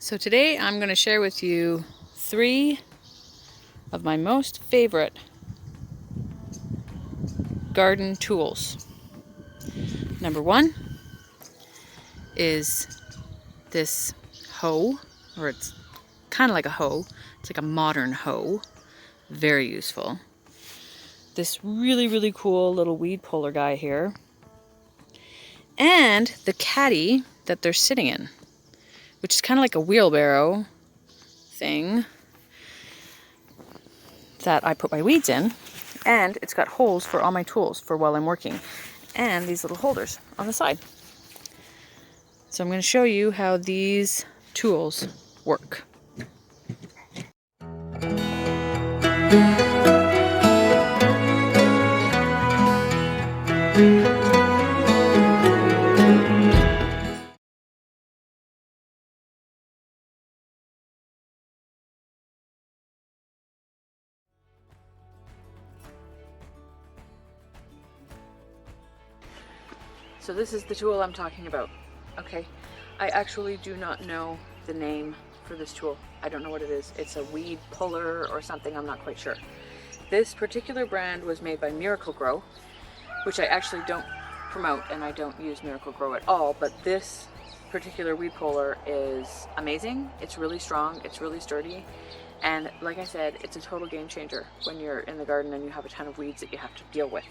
So today I'm going to share with you 3 of my most favorite garden tools. Number 1 is this hoe, or it's kind of like a hoe. It's like a modern hoe. Very useful. This really cool little weed puller guy here. And the caddy that they're sitting in, which is kind of like a wheelbarrow thing that I put my weeds in. And it's got holes for all my tools for while I'm working. And these little holders on the side. So I'm going to show you how these tools work. So this is the tool I'm talking about. Okay, I actually do not know the name for this tool. I don't know what it is. It's a weed puller or something, I'm not quite sure. This particular brand was made by Miracle-Gro, which I actually don't promote, and I don't use Miracle-Gro at all, but this particular weed puller is amazing. It's really strong, it's really sturdy, and like I said, it's a total game changer when you're in the garden and you have a ton of weeds that you have to deal with.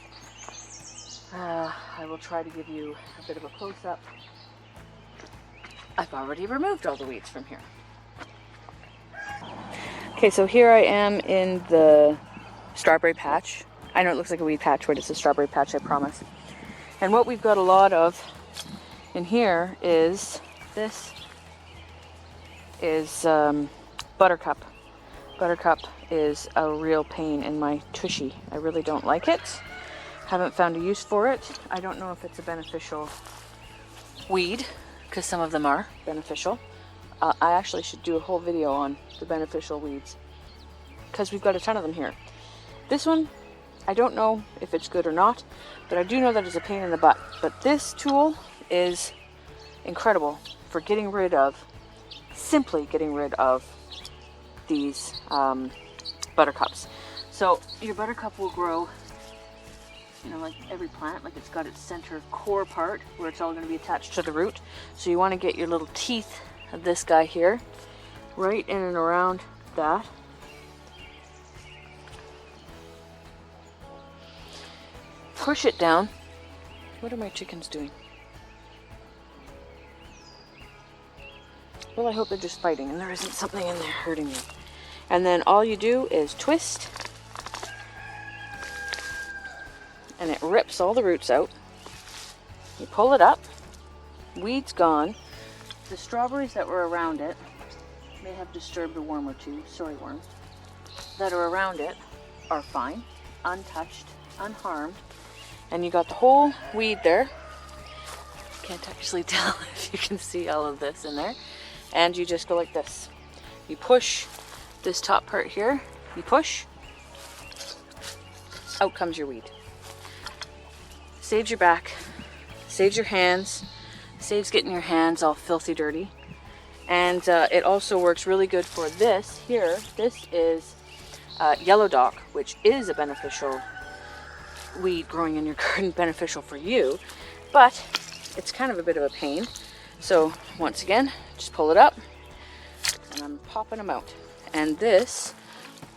I will try to give you a bit of a close-up. I've already removed all the weeds from here. Okay, so here I am in the strawberry patch. I know it looks like a weed patch, but it's a strawberry patch, I promise. And what we've got a lot of in here is this is buttercup. Buttercup is a real pain in my tushy. I really don't like it. Haven't found a use for it. I don't know if it's a beneficial weed, because some of them are beneficial. I actually should do a whole video on the beneficial weeds, because we've got a ton of them here. This one, I don't know if it's good or not, but I do know that it's a pain in the butt. But this tool is incredible for getting rid of, simply getting rid of these buttercups. So your buttercup will grow, you know, like every plant, like it's got its center core part where it's all going to be attached to the root. So you want to get your little teeth of this guy here right in and around that. Push it down. What are my chickens doing? Well, I hope they're just fighting and there isn't something in there hurting me. And then all you do is twist, and it rips all the roots out. You pull it up, weeds gone. The strawberries that were around it may have disturbed a worm or two, sorry worms, that are around it are fine, untouched, unharmed. And you got the whole weed there. Can't actually tell if you can see all of this in there. And you just go like this. You push this top part here, you push, out comes your weed. Saves your back, saves your hands, saves getting your hands all filthy dirty. And it also works really good for this here. This is yellow dock, which is a beneficial weed growing in your garden, beneficial for you, but it's kind of a bit of a pain. So once again, just pull it up, and I'm popping them out. And this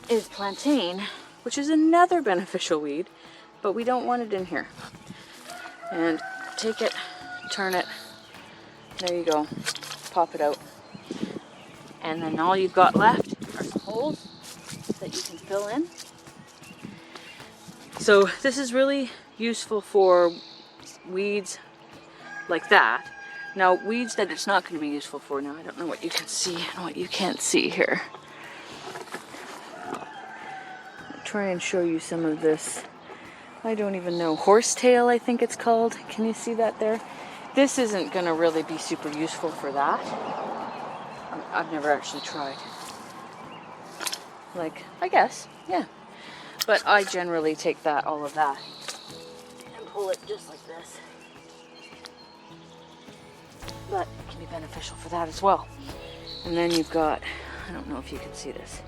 is plantain, which is another beneficial weed, but we don't want it in here. And take it, turn it, there you go, pop it out. And then all you've got left are some holes that you can fill in. So this is really useful for weeds like that. Now weeds that it's not going to be useful for, now I don't know what you can see and what you can't see here. I'll try and show you some of this. I don't even know, horsetail I think it's called. Can you see that there? This isn't going to really be super useful for that. I've never actually tried. Like, I guess, yeah. But I generally take that, all of that, and pull it just like this. But it can be beneficial for that as well. And then you've got, I don't know if you can see this,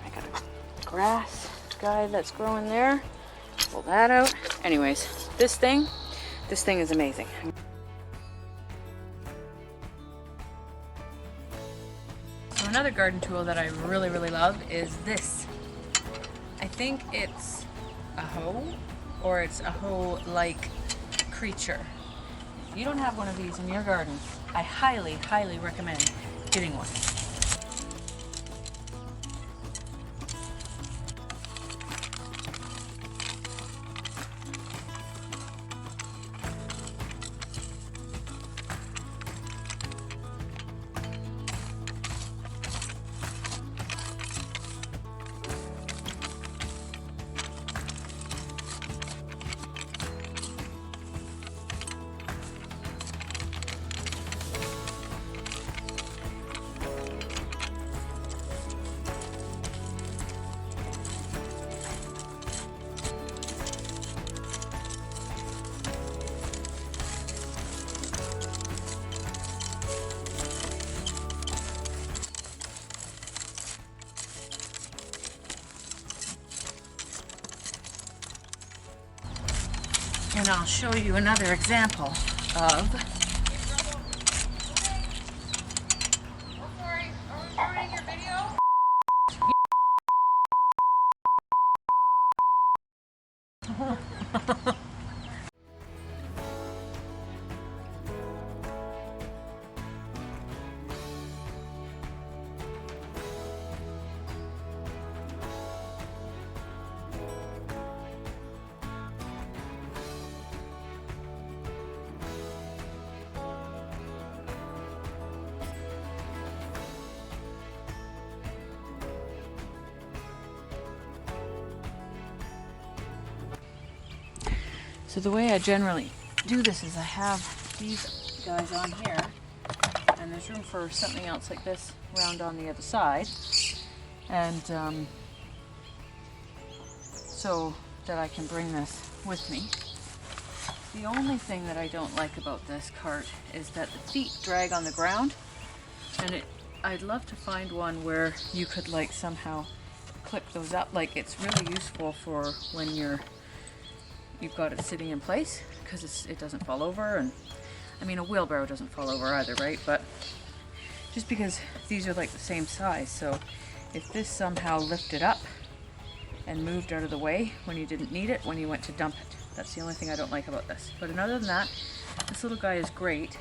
I got a grass guy that's growing there. Pull that out. Anyways, this thing is amazing. So another garden tool that I really love is this. I think it's a hoe, or it's a hoe-like creature. If you don't have one of these in your garden, I highly recommend getting one. And I'll show you another example of So the way I generally do this is I have these guys on here, and there's room for something else like this round on the other side, and so that I can bring this with me. The only thing that I don't like about this cart is that the feet drag on the ground, and I'd love to find one where you could like somehow clip those up. Like, it's really useful for when you've got it sitting in place, because it doesn't fall over. And I mean, a wheelbarrow doesn't fall over either, right? But just because these are like the same size, so if this somehow lifted up and moved out of the way when you didn't need it, when you went to dump it, that's the only thing I don't like about this. But other than that, this little guy is great.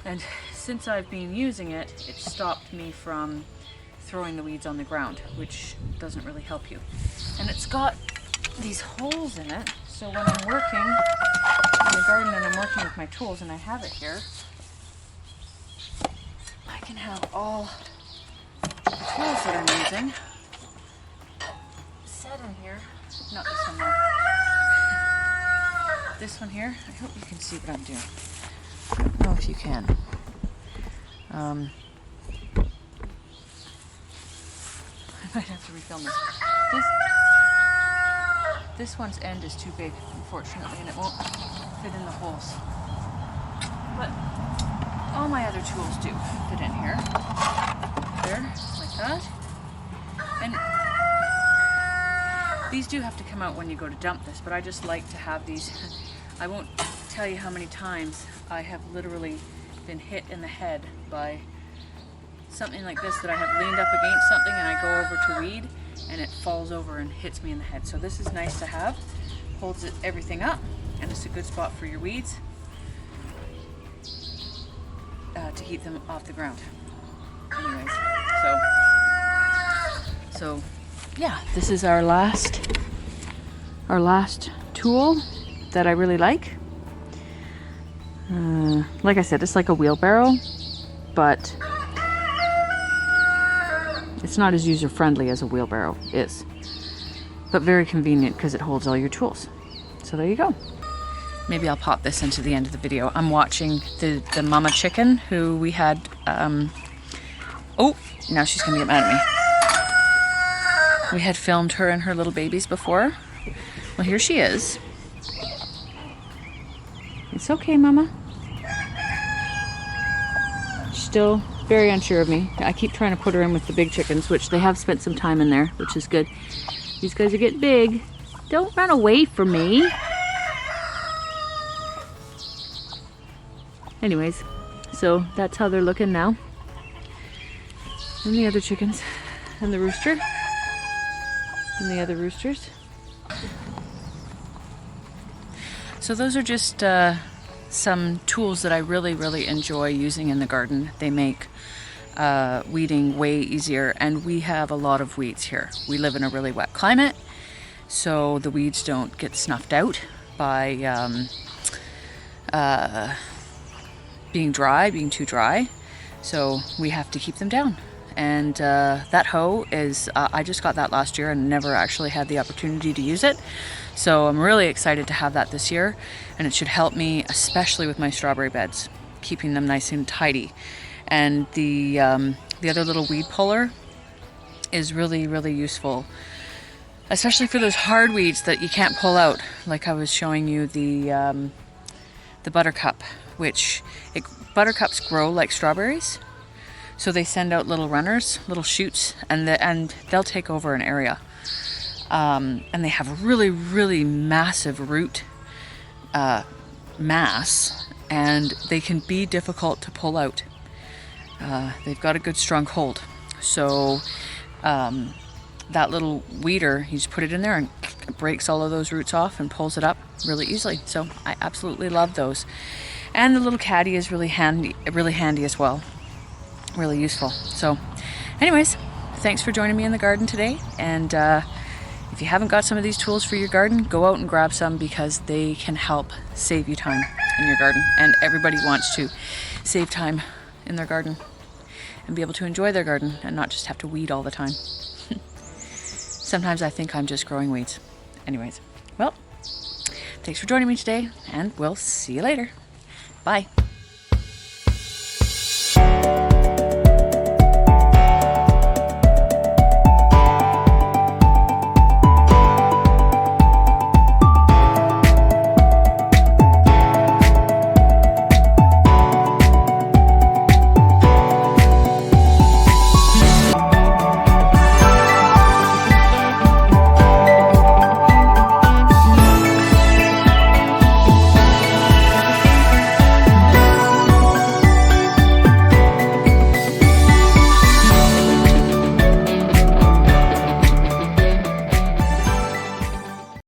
And since I've been using it, it stopped me from throwing the weeds on the ground, which doesn't really help you. And it's got these holes in it, so when I'm working in the garden and I'm working with my tools and I have it here, I can have all the tools that I'm using set in here. Not this one now. This one here. I hope you can see what I'm doing. I don't know if you can. I might have to refilm this. This one's end is too big, unfortunately, and it won't fit in the holes. But all my other tools do fit in here. There, like that. And these do have to come out when you go to dump this, but I just like to have these. I won't tell you how many times I have literally been hit in the head by something like this, that I have leaned up against something and I go over to weed and it falls over and hits me in the head. So this is nice to have. Holds everything up, and it's a good spot for your weeds to keep them off the ground. Anyways, so yeah, this is our last tool that I really like. Like I said, it's like a wheelbarrow, but it's not as user-friendly as a wheelbarrow is, but very convenient because it holds all your tools. So there you go. Maybe I'll pop this into the end of the video. I'm watching the mama chicken who we had, oh, now she's gonna get mad at me. We had filmed her and her little babies before. Well, here she is. It's okay, mama. still very unsure of me. I keep trying to put her in with the big chickens, which they have spent some time in there, which is good. These guys are getting big. Don't run away from me. Anyways, so that's how they're looking now. And the other chickens, and the rooster, and the other roosters. So those are just some tools that I really enjoy using in the garden. They make weeding way easier, and we have a lot of weeds here. We live in a really wet climate, so the weeds don't get snuffed out by being too dry. So we have to keep them down. And that hoe is, I just got that last year and never actually had the opportunity to use it. So I'm really excited to have that this year, and it should help me, especially with my strawberry beds, keeping them nice and tidy. And the other little weed puller is really useful, especially for those hard weeds that you can't pull out. Like I was showing you the buttercup, buttercups grow like strawberries. So they send out little runners, little shoots, and they'll take over an area. And they have really massive root mass, and they can be difficult to pull out. They've got a good strong hold. So that little weeder, you just put it in there and it breaks all of those roots off and pulls it up really easily. So I absolutely love those. And the little caddy is really handy as well. Really useful. So anyways, thanks for joining me in the garden today. And if you haven't got some of these tools for your garden, go out and grab some, because they can help save you time in your garden. And everybody wants to save time in their garden and be able to enjoy their garden and not just have to weed all the time. Sometimes I think I'm just growing weeds. Anyways, well, thanks for joining me today, and we'll see you later. Bye.